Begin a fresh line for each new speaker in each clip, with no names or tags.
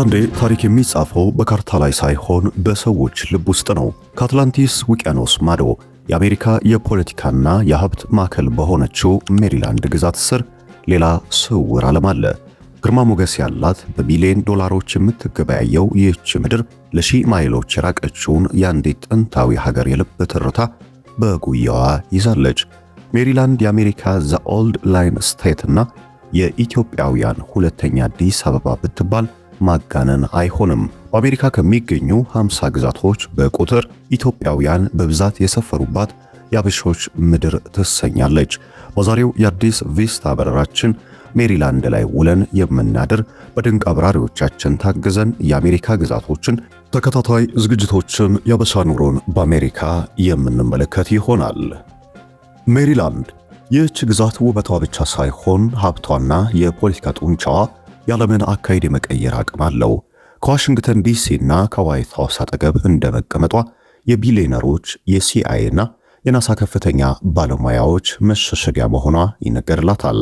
አንዳንዴ ታሪክ የሚጻፈው በካርታ ላይ ሳይሆን በሰዎች ልብ ውስጥ ነው። ከአትላንቲስ ውቅያኖስ ማዶ የአሜሪካ የፖለቲካና የሀብት ማዕከል በሆነችው ሜሪላንድ ግዛት ስር ሌላ ስውር ዓለም አለ። ግርማ ሞገስ ያላት በቢሊዮን ዶላሮች የምትገበያየው ይህች ምድር ለሺህ ማይሎች የራቀችውን የአንዲት ጥንታዊ ሀገር የልብ ትርታ በጉያዋ ይዛለች። ሜሪላንድ የአሜሪካ ዘ ኦልድ ላይን ስቴትና የኢትዮጵያውያን ሁለተኛ አዲስ አበባ ብትባል ማጋነን አይሆንም። በአሜሪካ ከሚገኙ 50 ግዛቶች በቁጥር ኢትዮጵያውያን በብዛት የሰፈሩባት የአበሾች ምድር ትሰኛለች። በዛሬው የአዲስ ቪስታ በረራችን ሜሪላንድ ላይ ውለን የምናድር በድንቅ አብራሪዎቻችን ታግዘን የአሜሪካ ግዛቶችን ተከታታይ ዝግጅቶችን የአበሻ ኑሮን በአሜሪካ የምንመለከት ይሆናል። ሜሪላንድ ይህች ግዛት ውበቷ ብቻ ሳይሆን ሀብቷና የፖለቲካ ጡንቻዋ የዓለምን አካሄድ የመቀየር አቅም አለው። ከዋሽንግተን ዲሲ እና ከዋይት ሃውስ አጠገብ እንደመቀመጧ የቢሊዮነሮች የሲአይኤ እና የናሳ ከፍተኛ ባለሙያዎች መሸሸጊያ መሆኗ ይነገርላታል።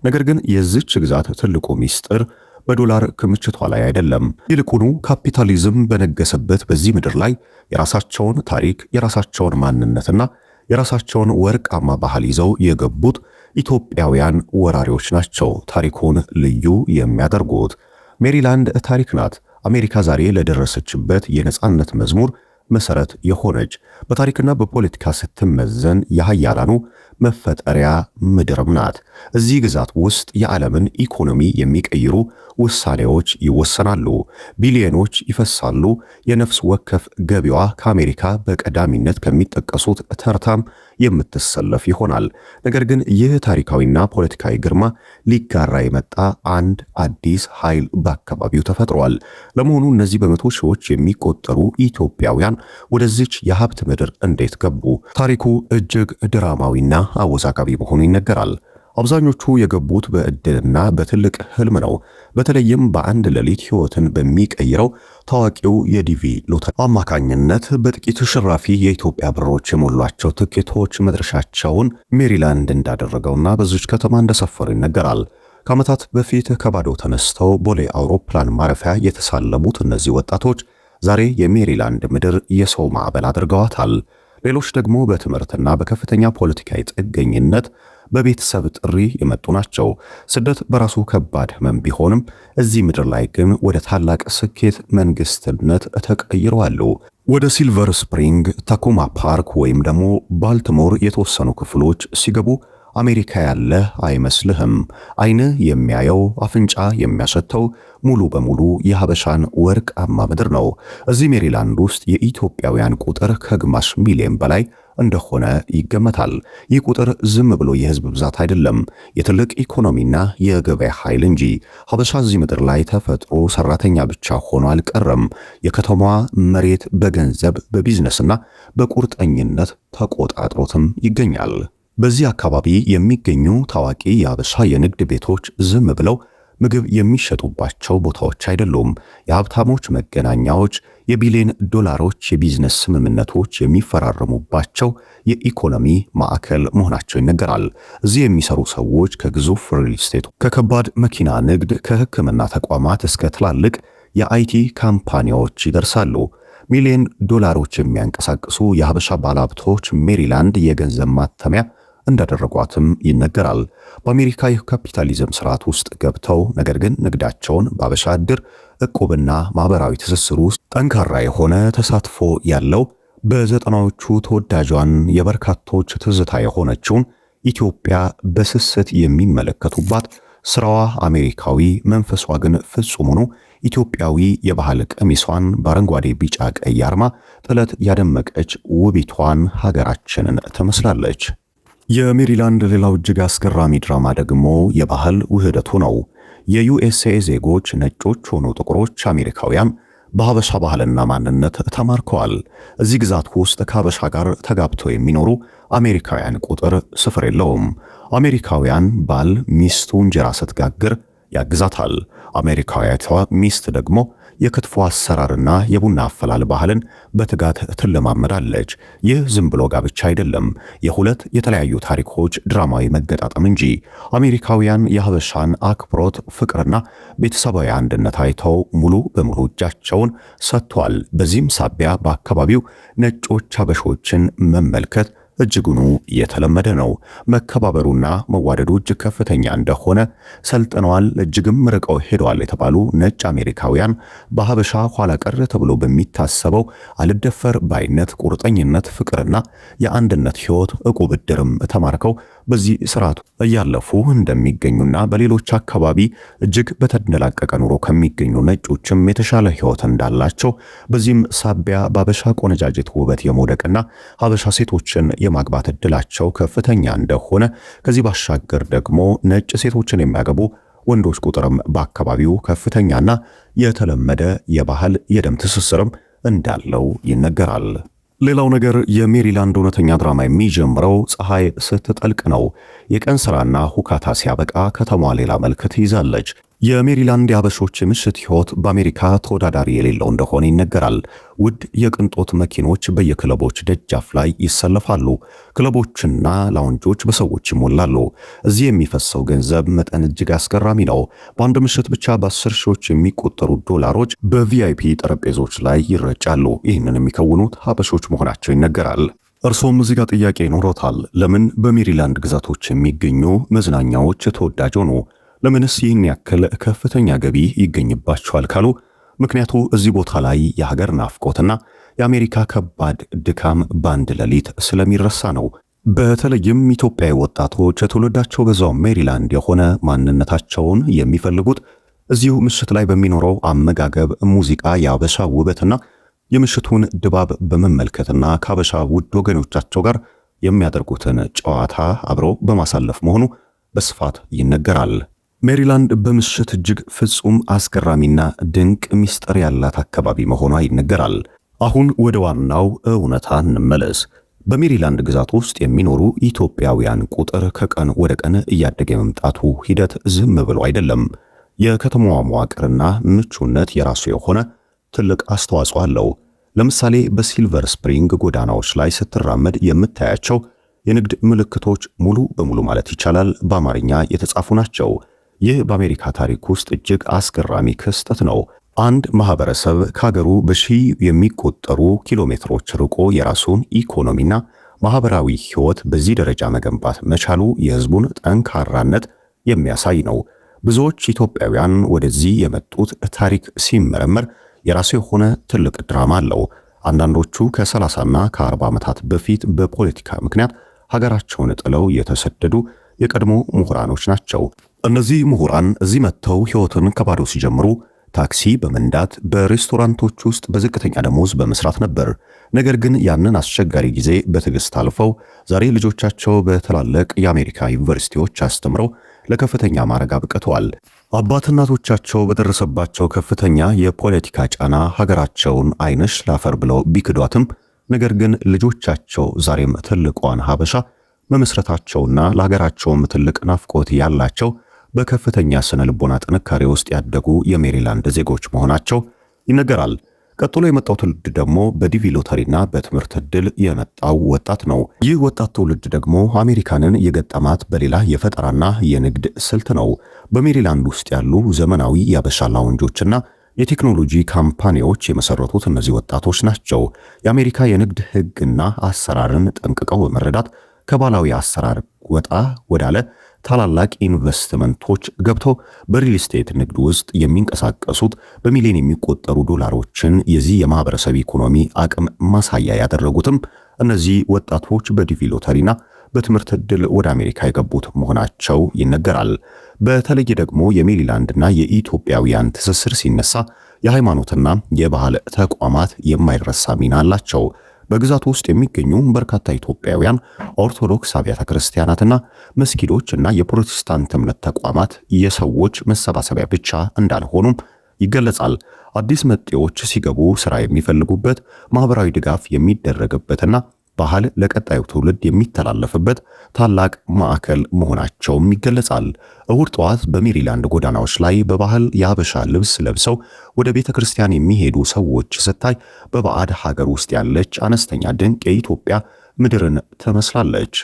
ነገር ግን የዚች ግዛት ትልቁ ሚስጥር በዶላር ክምችቷ ላይ አይደለም። ይልቁኑ ካፒታሊዝም በነገሰበት በዚህ ምድር ላይ የራሳቸውን ታሪክ፣ የራሳቸውን ማንነትና የራሳቸውን ወርቃማ ባህል ይዘው የገቡት ኢትዮጵያውያን ወራሪዎች ናቸው ታሪኩን ልዩ የሚያደርጉት። ሜሪላንድ ታሪክ ናት። አሜሪካ ዛሬ ለደረሰችበት የነጻነት መዝሙር መሰረት የሆነች በታሪክና በፖለቲካ ስትመዘን የሃያላኑ መፈጠሪያ ምድርም ናት። እዚህ ግዛት ውስጥ የዓለምን ኢኮኖሚ የሚቀይሩ ውሳኔዎች ይወሰናሉ፣ ቢሊዮኖች ይፈሳሉ። የነፍስ ወከፍ ገቢዋ ከአሜሪካ በቀዳሚነት ከሚጠቀሱት ተርታም የምትሰለፍ ይሆናል። ነገር ግን ይህ ታሪካዊና ፖለቲካዊ ግርማ ሊጋራ የመጣ አንድ አዲስ ኃይል በአካባቢው ተፈጥሯል። ለመሆኑ እነዚህ በመቶ ሺዎች የሚቆጠሩ ኢትዮጵያውያን ወደዚች የሀብት ምድር እንዴት ገቡ? ታሪኩ እጅግ ድራማዊና አወዛጋቢ መሆኑ ይነገራል። አብዛኞቹ የገቡት በዕድልና በትልቅ ህልም ነው። በተለይም በአንድ ሌሊት ህይወትን በሚቀይረው ታዋቂው የዲቪ ሎተሪ አማካኝነት በጥቂት ሽራፊ የኢትዮጵያ ብሮች የሞሏቸው ትኬቶች መድረሻቸውን ሜሪላንድ እንዳደረገውና በዚች ከተማ እንደሰፈሩ ይነገራል። ከዓመታት በፊት ከባዶ ተነስተው ቦሌ አውሮፕላን ማረፊያ የተሳለሙት እነዚህ ወጣቶች ዛሬ የሜሪላንድ ምድር የሰው ማዕበል አድርገዋታል። ሌሎች ደግሞ በትምህርትና በከፍተኛ ፖለቲካዊ ጥገኝነት በቤተሰብ ጥሪ የመጡ ናቸው። ስደት በራሱ ከባድ ህመም ቢሆንም እዚህ ምድር ላይ ግን ወደ ታላቅ ስኬት መንግስትነት ተቀይረዋል። ወደ ሲልቨር ስፕሪንግ፣ ታኮማ ፓርክ ወይም ደግሞ ባልቲሞር የተወሰኑ ክፍሎች ሲገቡ አሜሪካ ያለ አይመስልህም። አይን የሚያየው አፍንጫ የሚያሸተው ሙሉ በሙሉ የሀበሻን ወርቃማ ምድር ነው። እዚህ ሜሪላንድ ውስጥ የኢትዮጵያውያን ቁጥር ከግማሽ ሚሊዮን በላይ እንደሆነ ይገመታል። ይህ ቁጥር ዝም ብሎ የህዝብ ብዛት አይደለም፣ የትልቅ ኢኮኖሚና የገበያ ኃይል እንጂ። ሀበሻ እዚህ ምድር ላይ ተፈጥሮ ሰራተኛ ብቻ ሆኖ አልቀረም። የከተማዋ መሬት በገንዘብ በቢዝነስና በቁርጠኝነት ተቆጣጥሮትም ይገኛል። በዚህ አካባቢ የሚገኙ ታዋቂ የሀበሻ የንግድ ቤቶች ዝም ብለው ምግብ የሚሸጡባቸው ቦታዎች አይደሉም። የሀብታሞች መገናኛዎች፣ የቢሊዮን ዶላሮች የቢዝነስ ስምምነቶች የሚፈራረሙባቸው የኢኮኖሚ ማዕከል መሆናቸው ይነገራል። እዚህ የሚሰሩ ሰዎች ከግዙፍ ሪል ስቴት፣ ከከባድ መኪና ንግድ፣ ከሕክምና ተቋማት እስከ ትላልቅ የአይቲ ካምፓኒዎች ይደርሳሉ። ሚሊዮን ዶላሮች የሚያንቀሳቅሱ የሀበሻ ባለሀብቶች ሜሪላንድ የገንዘብ ማተሚያ እንዳደረጓትም ይነገራል። በአሜሪካ የካፒታሊዝም ስርዓት ውስጥ ገብተው ነገር ግን ንግዳቸውን በአበሻ ዕድር፣ ዕቁብና ማህበራዊ ትስስር ውስጥ ጠንካራ የሆነ ተሳትፎ ያለው በዘጠናዎቹ ተወዳጇን የበርካቶች ትዝታ የሆነችውን ኢትዮጵያ በስስት የሚመለከቱባት፣ ስራዋ አሜሪካዊ መንፈሷ ግን ፍጹም ሆኖ ኢትዮጵያዊ የባህል ቀሚሷን በአረንጓዴ ቢጫ ቀይ አርማ ጥለት ያደመቀች ውቢቷን ሀገራችንን ትመስላለች። የሜሪላንድ ሌላው እጅግ አስገራሚ ድራማ ደግሞ የባህል ውህደቱ ነው። የዩኤስኤ ዜጎች ነጮች ሆኑ ጥቁሮች አሜሪካውያን በሀበሻ ባህልና ማንነት ተማርከዋል። እዚህ ግዛት ውስጥ ከሀበሻ ጋር ተጋብተው የሚኖሩ አሜሪካውያን ቁጥር ስፍር የለውም። አሜሪካውያን ባል ሚስቱ እንጀራ ስትጋግር ያግዛታል። አሜሪካዊቷ ሚስት ደግሞ የክትፎ አሰራርና የቡና አፈላል ባህልን በትጋት ትለማመዳለች። ይህ ዝም ብሎ ጋብቻ አይደለም፣ የሁለት የተለያዩ ታሪኮች ድራማዊ መገጣጠም እንጂ። አሜሪካውያን የሀበሻን አክብሮት፣ ፍቅርና ቤተሰባዊ አንድነት አይተው ሙሉ በሙሉ እጃቸውን ሰጥተዋል። በዚህም ሳቢያ በአካባቢው ነጮች ሀበሾችን መመልከት እጅጉኑ የተለመደ ነው። መከባበሩና መዋደዱ እጅግ ከፍተኛ እንደሆነ ሰልጥነዋል፣ እጅግም ርቀው ሄደዋል የተባሉ ነጭ አሜሪካውያን በሀበሻ ኋላ ቀር ተብሎ በሚታሰበው አልደፈር ባይነት፣ ቁርጠኝነት፣ ፍቅርና የአንድነት ሕይወት ዕቁብ ዕድርም ተማርከው በዚህ ስርዓቱ እያለፉ እንደሚገኙና በሌሎች አካባቢ እጅግ በተደላቀቀ ኑሮ ከሚገኙ ነጮችም የተሻለ ሕይወት እንዳላቸው በዚህም ሳቢያ በሀበሻ ቆነጃጅት ውበት የመውደቅና ሀበሻ ሴቶችን የማግባት እድላቸው ከፍተኛ እንደሆነ፣ ከዚህ ባሻገር ደግሞ ነጭ ሴቶችን የሚያገቡ ወንዶች ቁጥርም በአካባቢው ከፍተኛና የተለመደ የባህል የደም ትስስርም እንዳለው ይነገራል። ሌላው ነገር የሜሪላንድ እውነተኛ ድራማ የሚጀምረው ፀሐይ ስትጠልቅ ነው። የቀን ስራና ሁካታ ሲያበቃ ከተማዋ ሌላ መልክ ትይዛለች። የሜሪላንድ የአበሾች ምሽት ሕይወት በአሜሪካ ተወዳዳሪ የሌለው እንደሆነ ይነገራል። ውድ የቅንጦት መኪኖች በየክለቦች ደጃፍ ላይ ይሰለፋሉ። ክለቦችና ላውንጆች በሰዎች ይሞላሉ። እዚህ የሚፈሰው ገንዘብ መጠን እጅግ አስገራሚ ነው። በአንድ ምሽት ብቻ በ10 ሺዎች የሚቆጠሩ ዶላሮች በቪአይፒ ጠረጴዞች ላይ ይረጫሉ። ይህንን የሚከውኑት ሀበሾች መሆናቸው ይነገራል። እርሶም እዚህ ጋር ጥያቄ ይኖሮታል። ለምን በሜሪላንድ ግዛቶች የሚገኙ መዝናኛዎች ተወዳጅ ሆኑ? ለምንስ ይህን ያክል ከፍተኛ ገቢ ይገኝባቸዋል ካሉ፣ ምክንያቱ እዚህ ቦታ ላይ የሀገር ናፍቆትና የአሜሪካ ከባድ ድካም በአንድ ሌሊት ስለሚረሳ ነው። በተለይም ኢትዮጵያዊ ወጣቶች ትውልዳቸው በዛው ሜሪላንድ የሆነ ማንነታቸውን የሚፈልጉት እዚሁ ምሽት ላይ በሚኖረው አመጋገብ፣ ሙዚቃ፣ የአበሻ ውበትና የምሽቱን ድባብ በመመልከትና ከአበሻ ውድ ወገኖቻቸው ጋር የሚያደርጉትን ጨዋታ አብሮ በማሳለፍ መሆኑ በስፋት ይነገራል። ሜሪላንድ በምሽት እጅግ ፍጹም አስገራሚና ድንቅ ሚስጥር ያላት አካባቢ መሆኗ ይነገራል። አሁን ወደ ዋናው እውነታ እንመለስ። በሜሪላንድ ግዛት ውስጥ የሚኖሩ ኢትዮጵያውያን ቁጥር ከቀን ወደ ቀን እያደገ የመምጣቱ ሂደት ዝም ብሎ አይደለም። የከተማዋ መዋቅርና ምቹነት የራሱ የሆነ ትልቅ አስተዋጽኦ አለው። ለምሳሌ በሲልቨር ስፕሪንግ ጎዳናዎች ላይ ስትራመድ የምታያቸው የንግድ ምልክቶች ሙሉ በሙሉ ማለት ይቻላል በአማርኛ የተጻፉ ናቸው። ይህ በአሜሪካ ታሪክ ውስጥ እጅግ አስገራሚ ክስተት ነው። አንድ ማህበረሰብ ከሀገሩ በሺህ የሚቆጠሩ ኪሎ ሜትሮች ርቆ የራሱን ኢኮኖሚና ማህበራዊ ሕይወት በዚህ ደረጃ መገንባት መቻሉ የህዝቡን ጠንካራነት የሚያሳይ ነው። ብዙዎች ኢትዮጵያውያን ወደዚህ የመጡት ታሪክ ሲመረመር የራሱ የሆነ ትልቅ ድራማ አለው። አንዳንዶቹ ከ30ና ከ40 ዓመታት በፊት በፖለቲካ ምክንያት ሀገራቸውን ጥለው የተሰደዱ የቀድሞ ምሁራኖች ናቸው። እነዚህ ምሁራን እዚህ መጥተው ሕይወትን ከባዶ ሲጀምሩ ታክሲ በመንዳት በሬስቶራንቶች ውስጥ በዝቅተኛ ደሞዝ በመስራት ነበር። ነገር ግን ያንን አስቸጋሪ ጊዜ በትዕግስት አልፈው ዛሬ ልጆቻቸው በትላልቅ የአሜሪካ ዩኒቨርሲቲዎች አስተምረው ለከፍተኛ ማዕረግ አብቅተዋል። አባት እናቶቻቸው በደረሰባቸው ከፍተኛ የፖለቲካ ጫና ሀገራቸውን አይነሽ ላፈር ብለው ቢክዷትም ነገር ግን ልጆቻቸው ዛሬም ትልቋን ሀበሻ መመስረታቸውና ለሀገራቸውም ትልቅ ናፍቆት ያላቸው በከፍተኛ ስነ ልቦና ጥንካሬ ውስጥ ያደጉ የሜሪላንድ ዜጎች መሆናቸው ይነገራል። ቀጥሎ የመጣው ትውልድ ደግሞ በዲቪ ሎተሪና በትምህርት ዕድል የመጣው ወጣት ነው። ይህ ወጣት ትውልድ ደግሞ አሜሪካንን የገጠማት በሌላ የፈጠራና የንግድ ስልት ነው። በሜሪላንድ ውስጥ ያሉ ዘመናዊ የአበሻ ላውንጆችና የቴክኖሎጂ ካምፓኒዎች የመሰረቱት እነዚህ ወጣቶች ናቸው። የአሜሪካ የንግድ ሕግና አሰራርን ጠንቅቀው በመረዳት ከባህላዊ አሰራር ወጣ ወዳለ ታላላቅ ኢንቨስትመንቶች ገብተው በሪል ስቴት ንግድ ውስጥ የሚንቀሳቀሱት በሚሊዮን የሚቆጠሩ ዶላሮችን የዚህ የማህበረሰብ ኢኮኖሚ አቅም ማሳያ ያደረጉትም እነዚህ ወጣቶች በዲቪ ሎተሪና በትምህርት ዕድል ወደ አሜሪካ የገቡት መሆናቸው ይነገራል። በተለይ ደግሞ የሜሪላንድና የኢትዮጵያውያን ትስስር ሲነሳ የሃይማኖትና የባህል ተቋማት የማይረሳ ሚና አላቸው። በግዛቱ ውስጥ የሚገኙ በርካታ ኢትዮጵያውያን ኦርቶዶክስ አብያተ ክርስቲያናትና መስጊዶችና የፕሮቴስታንት እምነት ተቋማት የሰዎች መሰባሰቢያ ብቻ እንዳልሆኑም ይገለጻል። አዲስ መጤዎች ሲገቡ ስራ የሚፈልጉበት፣ ማህበራዊ ድጋፍ የሚደረግበትና ባህል ለቀጣዩ ትውልድ የሚተላለፍበት ታላቅ ማዕከል መሆናቸውም ይገለጻል። እሁድ ጠዋት በሜሪላንድ ጎዳናዎች ላይ በባህል የሀበሻ ልብስ ለብሰው ወደ ቤተ ክርስቲያን የሚሄዱ ሰዎች ስታይ በባዕድ ሀገር ውስጥ ያለች አነስተኛ ድንቅ የኢትዮጵያ ምድርን ትመስላለች።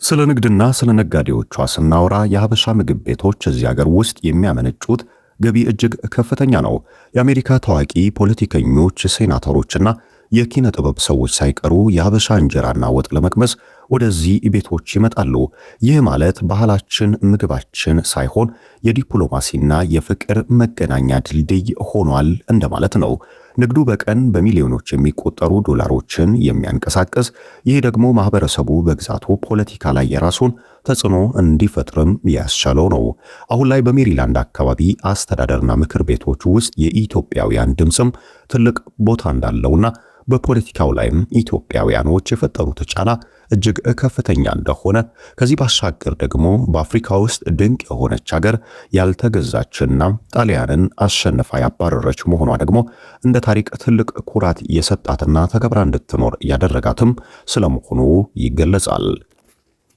ስለ ንግድና ስለ ነጋዴዎቿ ስናወራ የሀበሻ ምግብ ቤቶች እዚህ ሀገር ውስጥ የሚያመነጩት ገቢ እጅግ ከፍተኛ ነው። የአሜሪካ ታዋቂ ፖለቲከኞች፣ ሴናተሮችና የኪነ ጥበብ ሰዎች ሳይቀሩ የሀበሻ እንጀራና ወጥ ለመቅመስ ወደዚህ ቤቶች ይመጣሉ። ይህ ማለት ባህላችን፣ ምግባችን ሳይሆን የዲፕሎማሲና የፍቅር መገናኛ ድልድይ ሆኗል እንደማለት ነው። ንግዱ በቀን በሚሊዮኖች የሚቆጠሩ ዶላሮችን የሚያንቀሳቅስ፣ ይህ ደግሞ ማህበረሰቡ በግዛቱ ፖለቲካ ላይ የራሱን ተጽዕኖ እንዲፈጥርም ያስቻለው ነው። አሁን ላይ በሜሪላንድ አካባቢ አስተዳደርና ምክር ቤቶች ውስጥ የኢትዮጵያውያን ድምፅም ትልቅ ቦታ እንዳለውና በፖለቲካው ላይም ኢትዮጵያውያኖች የፈጠሩት ጫና እጅግ ከፍተኛ እንደሆነ፣ ከዚህ ባሻገር ደግሞ በአፍሪካ ውስጥ ድንቅ የሆነች ሀገር ያልተገዛችና ጣሊያንን አሸንፋ ያባረረች መሆኗ ደግሞ እንደ ታሪክ ትልቅ ኩራት የሰጣትና ተከብራ እንድትኖር ያደረጋትም ስለመሆኑ ይገለጻል።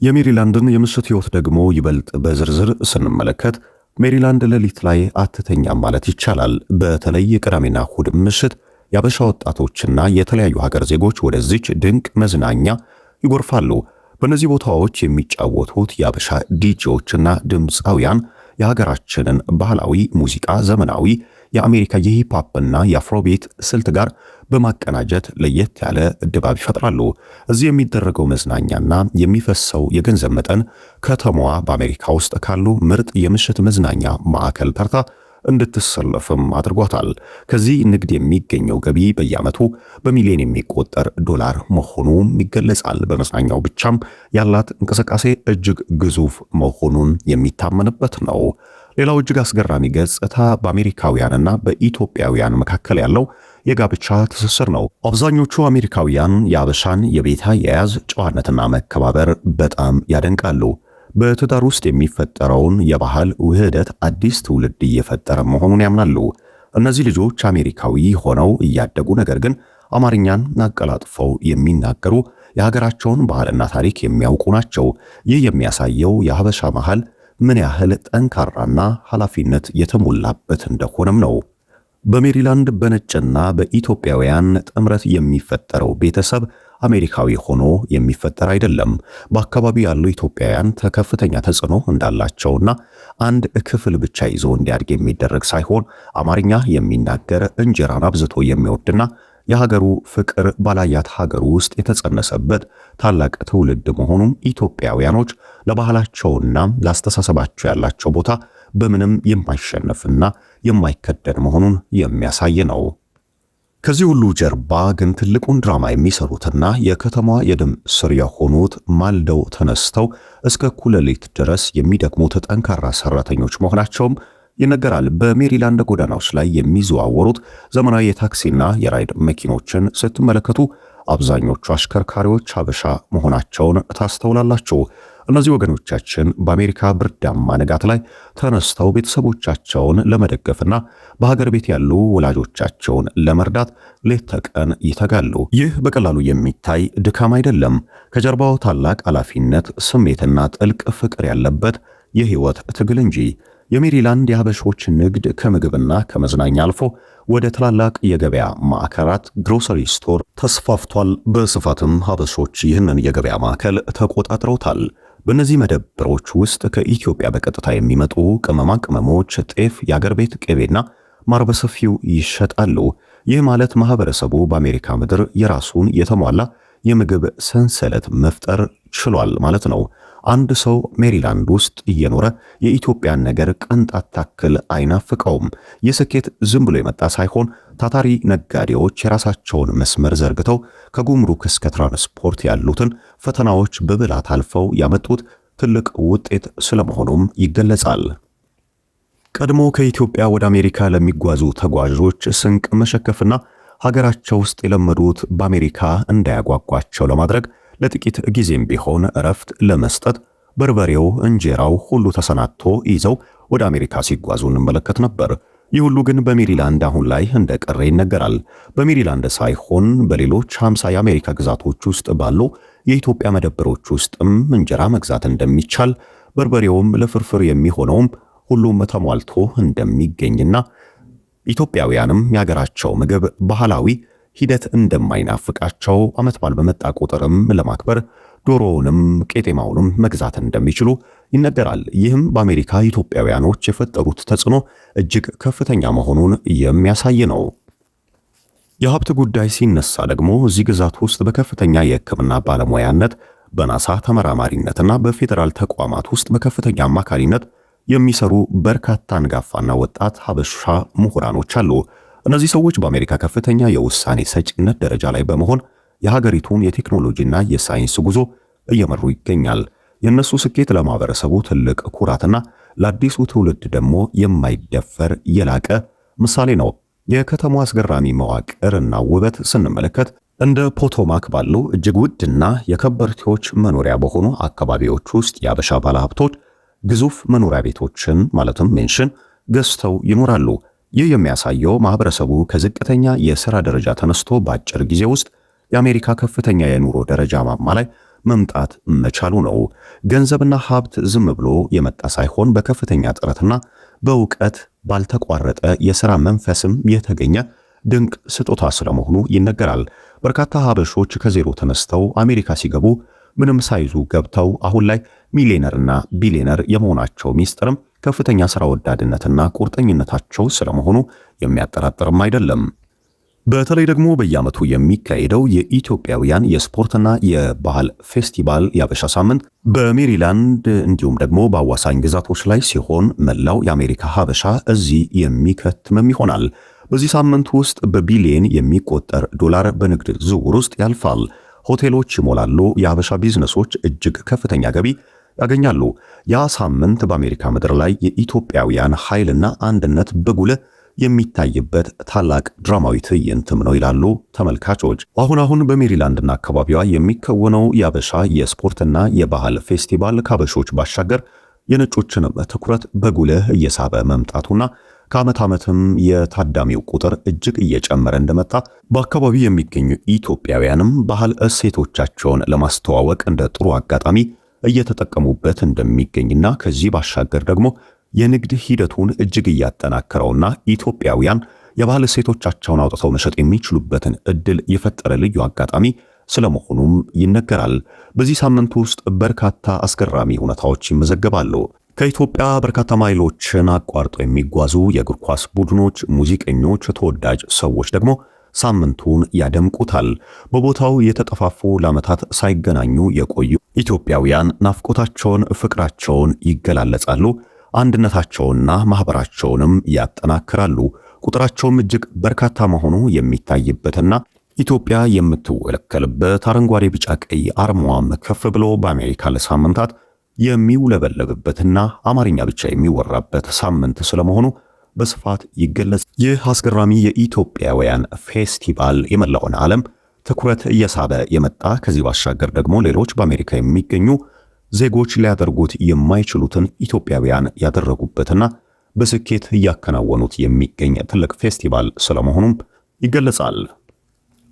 የሜሪላንድን የምሽት ህይወት ደግሞ ይበልጥ በዝርዝር ስንመለከት ሜሪላንድ ሌሊት ላይ አትተኛም ማለት ይቻላል። በተለይ የቅዳሜና እሁድ ምሽት የአበሻ ወጣቶችና የተለያዩ ሀገር ዜጎች ወደዚች ድንቅ መዝናኛ ይጎርፋሉ። በእነዚህ ቦታዎች የሚጫወቱት የአበሻ ዲጄዎችና ድምፃውያን የሀገራችንን ባህላዊ ሙዚቃ ዘመናዊ የአሜሪካ የሂፕሆፕና የአፍሮቢት ስልት ጋር በማቀናጀት ለየት ያለ ድባብ ይፈጥራሉ። እዚህ የሚደረገው መዝናኛና የሚፈሰው የገንዘብ መጠን ከተማዋ በአሜሪካ ውስጥ ካሉ ምርጥ የምሽት መዝናኛ ማዕከል ተርታ እንድትሰለፍም አድርጓታል። ከዚህ ንግድ የሚገኘው ገቢ በየዓመቱ በሚሊዮን የሚቆጠር ዶላር መሆኑም ይገለጻል። በመዝናኛው ብቻም ያላት እንቅስቃሴ እጅግ ግዙፍ መሆኑን የሚታመንበት ነው። ሌላው እጅግ አስገራሚ ገጽታ በአሜሪካውያንና በኢትዮጵያውያን መካከል ያለው የጋብቻ ትስስር ነው። አብዛኞቹ አሜሪካውያን የአበሻን የቤት አያያዝ ጨዋነትና መከባበር በጣም ያደንቃሉ። በትዳር ውስጥ የሚፈጠረውን የባህል ውህደት አዲስ ትውልድ እየፈጠረ መሆኑን ያምናሉ። እነዚህ ልጆች አሜሪካዊ ሆነው እያደጉ ነገር ግን አማርኛን አቀላጥፈው የሚናገሩ የሀገራቸውን ባህልና ታሪክ የሚያውቁ ናቸው። ይህ የሚያሳየው የሀበሻ ባህል ምን ያህል ጠንካራና ኃላፊነት የተሞላበት እንደሆነም ነው። በሜሪላንድ በነጭና በኢትዮጵያውያን ጥምረት የሚፈጠረው ቤተሰብ አሜሪካዊ ሆኖ የሚፈጠር አይደለም። በአካባቢው ያሉ ኢትዮጵያውያን ከፍተኛ ተጽዕኖ እንዳላቸውና አንድ ክፍል ብቻ ይዞ እንዲያድግ የሚደረግ ሳይሆን አማርኛ የሚናገር እንጀራን አብዝቶ የሚወድና የሀገሩ ፍቅር ባላያት ሀገር ውስጥ የተጸነሰበት ታላቅ ትውልድ መሆኑም ኢትዮጵያውያኖች ለባህላቸውና ለአስተሳሰባቸው ያላቸው ቦታ በምንም የማይሸነፍና የማይከደን መሆኑን የሚያሳይ ነው። ከዚህ ሁሉ ጀርባ ግን ትልቁን ድራማ የሚሰሩትና የከተማዋ የደም ስር የሆኑት ማልደው ተነስተው እስከ እኩለ ሌሊት ድረስ የሚደክሙት ጠንካራ ሰራተኞች መሆናቸውም ይነገራል። በሜሪላንድ ጎዳናዎች ላይ የሚዘዋወሩት ዘመናዊ የታክሲና የራይድ መኪኖችን ስትመለከቱ አብዛኞቹ አሽከርካሪዎች ሀበሻ መሆናቸውን ታስተውላላችሁ። እነዚህ ወገኖቻችን በአሜሪካ ብርዳማ ንጋት ላይ ተነስተው ቤተሰቦቻቸውን ለመደገፍና በሀገር ቤት ያሉ ወላጆቻቸውን ለመርዳት ሌት ተቀን ይተጋሉ። ይህ በቀላሉ የሚታይ ድካም አይደለም። ከጀርባው ታላቅ ኃላፊነት፣ ስሜትና ጥልቅ ፍቅር ያለበት የህይወት ትግል እንጂ። የሜሪላንድ የሀበሾች ንግድ ከምግብና ከመዝናኛ አልፎ ወደ ትላላቅ የገበያ ማዕከላት ግሮሰሪ ስቶር ተስፋፍቷል። በስፋትም ሀበሾች ይህንን የገበያ ማዕከል ተቆጣጥረውታል። በእነዚህ መደብሮች ውስጥ ከኢትዮጵያ በቀጥታ የሚመጡ ቅመማ ቅመሞች፣ ጤፍ፣ የአገር ቤት ቅቤና ማር በሰፊው ይሸጣሉ። ይህ ማለት ማህበረሰቡ በአሜሪካ ምድር የራሱን የተሟላ የምግብ ሰንሰለት መፍጠር ችሏል ማለት ነው። አንድ ሰው ሜሪላንድ ውስጥ እየኖረ የኢትዮጵያን ነገር ቅንጣት ታክል አይናፍቀውም። ይህ ስኬት ዝም ብሎ የመጣ ሳይሆን ታታሪ ነጋዴዎች የራሳቸውን መስመር ዘርግተው ከጉምሩክ እስከ ትራንስፖርት ያሉትን ፈተናዎች በብላት አልፈው ያመጡት ትልቅ ውጤት ስለመሆኑም ይገለጻል። ቀድሞ ከኢትዮጵያ ወደ አሜሪካ ለሚጓዙ ተጓዦች ስንቅ መሸከፍና ሀገራቸው ውስጥ የለመዱት በአሜሪካ እንዳያጓጓቸው ለማድረግ ለጥቂት ጊዜም ቢሆን እረፍት ለመስጠት በርበሬው፣ እንጀራው ሁሉ ተሰናድቶ ይዘው ወደ አሜሪካ ሲጓዙ እንመለከት ነበር። ይህ ሁሉ ግን በሜሪላንድ አሁን ላይ እንደቀረ ይነገራል። በሜሪላንድ ሳይሆን በሌሎች 50 የአሜሪካ ግዛቶች ውስጥ ባሉ የኢትዮጵያ መደብሮች ውስጥም እንጀራ መግዛት እንደሚቻል፣ በርበሬውም ለፍርፍር የሚሆነውም ሁሉም ተሟልቶ እንደሚገኝና ኢትዮጵያውያንም የሀገራቸው ምግብ ባህላዊ ሂደት እንደማይናፍቃቸው ዓመት በዓል በመጣ ቁጥርም ለማክበር ዶሮውንም ቄጤማውንም መግዛት እንደሚችሉ ይነገራል። ይህም በአሜሪካ ኢትዮጵያውያኖች የፈጠሩት ተጽዕኖ እጅግ ከፍተኛ መሆኑን የሚያሳይ ነው። የሀብት ጉዳይ ሲነሳ ደግሞ እዚህ ግዛት ውስጥ በከፍተኛ የሕክምና ባለሙያነት፣ በናሳ ተመራማሪነትና በፌዴራል ተቋማት ውስጥ በከፍተኛ አማካሪነት የሚሰሩ በርካታ አንጋፋና ወጣት ሀበሻ ምሁራኖች አሉ። እነዚህ ሰዎች በአሜሪካ ከፍተኛ የውሳኔ ሰጪነት ደረጃ ላይ በመሆን የሀገሪቱን የቴክኖሎጂና የሳይንስ ጉዞ እየመሩ ይገኛል። የእነሱ ስኬት ለማህበረሰቡ ትልቅ ኩራትና ለአዲሱ ትውልድ ደግሞ የማይደፈር የላቀ ምሳሌ ነው። የከተማው አስገራሚ መዋቅርና ውበት ስንመለከት እንደ ፖቶማክ ባሉ እጅግ ውድና የከበርቴዎች መኖሪያ በሆኑ አካባቢዎች ውስጥ የአበሻ ባለሀብቶች ግዙፍ መኖሪያ ቤቶችን ማለትም ሜንሽን ገዝተው ይኖራሉ። ይህ የሚያሳየው ማህበረሰቡ ከዝቅተኛ የሥራ ደረጃ ተነስቶ በአጭር ጊዜ ውስጥ የአሜሪካ ከፍተኛ የኑሮ ደረጃ ማማ ላይ መምጣት መቻሉ ነው። ገንዘብና ሀብት ዝም ብሎ የመጣ ሳይሆን በከፍተኛ ጥረትና በእውቀት ባልተቋረጠ የሥራ መንፈስም የተገኘ ድንቅ ስጦታ ስለመሆኑ ይነገራል። በርካታ ሀበሾች ከዜሮ ተነስተው አሜሪካ ሲገቡ ምንም ሳይዙ ገብተው አሁን ላይ ሚሊዮነርና ቢሊዮነር የመሆናቸው ሚስጥርም ከፍተኛ ሥራ ወዳድነትና ቁርጠኝነታቸው ስለመሆኑ የሚያጠራጥርም አይደለም። በተለይ ደግሞ በየዓመቱ የሚካሄደው የኢትዮጵያውያን የስፖርትና የባህል ፌስቲቫል የአበሻ ሳምንት በሜሪላንድ እንዲሁም ደግሞ በአዋሳኝ ግዛቶች ላይ ሲሆን መላው የአሜሪካ ሀበሻ እዚህ የሚከትምም ይሆናል። በዚህ ሳምንት ውስጥ በቢሊየን የሚቆጠር ዶላር በንግድ ዝውውር ውስጥ ያልፋል። ሆቴሎች ይሞላሉ። የሀበሻ ቢዝነሶች እጅግ ከፍተኛ ገቢ ያገኛሉ። ያ ሳምንት በአሜሪካ ምድር ላይ የኢትዮጵያውያን ኃይልና አንድነት በጉልህ የሚታይበት ታላቅ ድራማዊ ትዕይንትም ነው ይላሉ ተመልካቾች። አሁን በሜሪላንድና አካባቢዋ የሚከወነው የአበሻ የስፖርትና የባህል ፌስቲቫል ከአበሾች ባሻገር የነጮችንም ትኩረት በጉልህ እየሳበ መምጣቱና ከዓመት ዓመትም የታዳሚው ቁጥር እጅግ እየጨመረ እንደመጣ በአካባቢው የሚገኙ ኢትዮጵያውያንም ባህል እሴቶቻቸውን ለማስተዋወቅ እንደ ጥሩ አጋጣሚ እየተጠቀሙበት እንደሚገኝና ከዚህ ባሻገር ደግሞ የንግድ ሂደቱን እጅግ እያጠናከረውና ኢትዮጵያውያን የባህል እሴቶቻቸውን አውጥተው መሸጥ የሚችሉበትን እድል የፈጠረ ልዩ አጋጣሚ ስለመሆኑም ይነገራል። በዚህ ሳምንት ውስጥ በርካታ አስገራሚ ሁኔታዎች ይመዘገባሉ። ከኢትዮጵያ በርካታ ማይሎችን አቋርጠው የሚጓዙ የእግር ኳስ ቡድኖች፣ ሙዚቀኞች፣ ተወዳጅ ሰዎች ደግሞ ሳምንቱን ያደምቁታል። በቦታው የተጠፋፉ ለዓመታት ሳይገናኙ የቆዩ ኢትዮጵያውያን ናፍቆታቸውን፣ ፍቅራቸውን ይገላለጻሉ። አንድነታቸውንና ማህበራቸውንም ያጠናክራሉ። ቁጥራቸውም እጅግ በርካታ መሆኑ የሚታይበትና ኢትዮጵያ የምትወለከልበት አረንጓዴ፣ ቢጫ፣ ቀይ አርማዋም ከፍ ብሎ በአሜሪካ ለሳምንታት የሚውለበለብበትና አማርኛ ብቻ የሚወራበት ሳምንት ስለመሆኑ በስፋት ይገለጽ። ይህ አስገራሚ የኢትዮጵያውያን ፌስቲቫል የመላውን ዓለም ትኩረት እየሳበ የመጣ ከዚህ ባሻገር ደግሞ ሌሎች በአሜሪካ የሚገኙ ዜጎች ሊያደርጉት የማይችሉትን ኢትዮጵያውያን ያደረጉበትና በስኬት እያከናወኑት የሚገኝ ትልቅ ፌስቲቫል ስለመሆኑም ይገለጻል።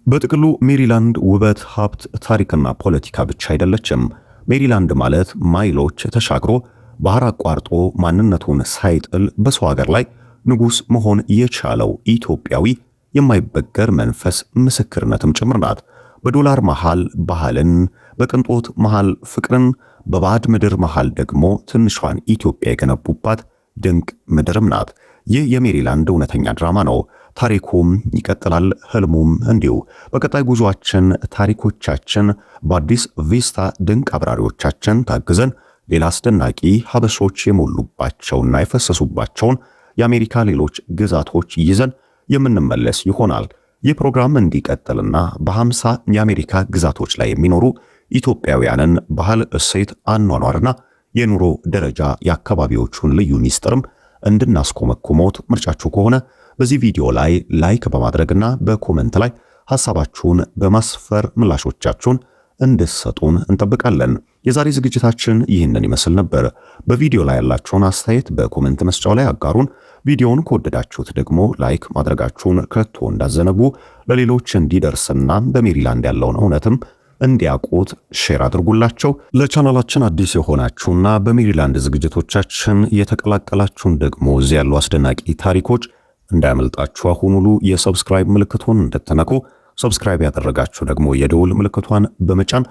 በጥቅሉ ሜሪላንድ ውበት፣ ሀብት፣ ታሪክና ፖለቲካ ብቻ አይደለችም። ሜሪላንድ ማለት ማይሎች ተሻግሮ ባህር አቋርጦ ማንነቱን ሳይጥል በሰው ሀገር ላይ ንጉሥ መሆን የቻለው ኢትዮጵያዊ የማይበገር መንፈስ ምስክርነትም ጭምር ናት። በዶላር መሃል ባህልን፣ በቅንጦት መሃል ፍቅርን፣ በባዕድ ምድር መሃል ደግሞ ትንሿን ኢትዮጵያ የገነቡባት ድንቅ ምድርም ናት። ይህ የሜሪላንድ እውነተኛ ድራማ ነው። ታሪኩም ይቀጥላል፣ ህልሙም እንዲሁ። በቀጣይ ጉዟችን ታሪኮቻችን በአዲስ ቪስታ ድንቅ አብራሪዎቻችን ታግዘን ሌላ አስደናቂ ሀበሾች የሞሉባቸውና የፈሰሱባቸውን የአሜሪካ ሌሎች ግዛቶች ይዘን የምንመለስ ይሆናል። ይህ ፕሮግራም እንዲቀጥልና በ50 የአሜሪካ ግዛቶች ላይ የሚኖሩ ኢትዮጵያውያንን ባህል፣ እሴት፣ አኗኗርና የኑሮ ደረጃ የአካባቢዎቹን ልዩ ሚስጥርም እንድናስኮመኩሞት ምርጫችሁ ከሆነ በዚህ ቪዲዮ ላይ ላይክ በማድረግና በኮሜንት ላይ ሐሳባችሁን በማስፈር ምላሾቻችሁን እንድትሰጡን እንጠብቃለን። የዛሬ ዝግጅታችን ይህንን ይመስል ነበር። በቪዲዮ ላይ ያላችሁን አስተያየት በኮሜንት መስጫው ላይ አጋሩን። ቪዲዮውን ከወደዳችሁት ደግሞ ላይክ ማድረጋችሁን ከቶ እንዳዘነጉ፣ ለሌሎች እንዲደርስና በሜሪላንድ ያለውን እውነትም እንዲያውቁት ሼር አድርጉላቸው። ለቻናላችን አዲስ የሆናችሁና በሜሪላንድ ዝግጅቶቻችን የተቀላቀላችሁን ደግሞ እዚህ ያሉ አስደናቂ ታሪኮች እንዳያመልጣችሁ አሁኑኑ የሰብስክራይብ ምልክቱን እንድትነኩ፣ ሰብስክራይብ ያደረጋችሁ ደግሞ የደውል ምልክቷን በመጫን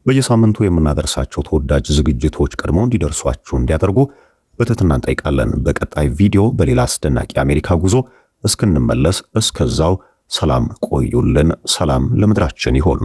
በየሳምንቱ የምናደርሳቸው ተወዳጅ ዝግጅቶች ቀድሞ እንዲደርሷችሁ እንዲያደርጉ በትህትና እንጠይቃለን። በቀጣይ ቪዲዮ በሌላ አስደናቂ የአሜሪካ ጉዞ እስክንመለስ እስከዛው ሰላም ቆዩልን። ሰላም ለምድራችን ይሆን።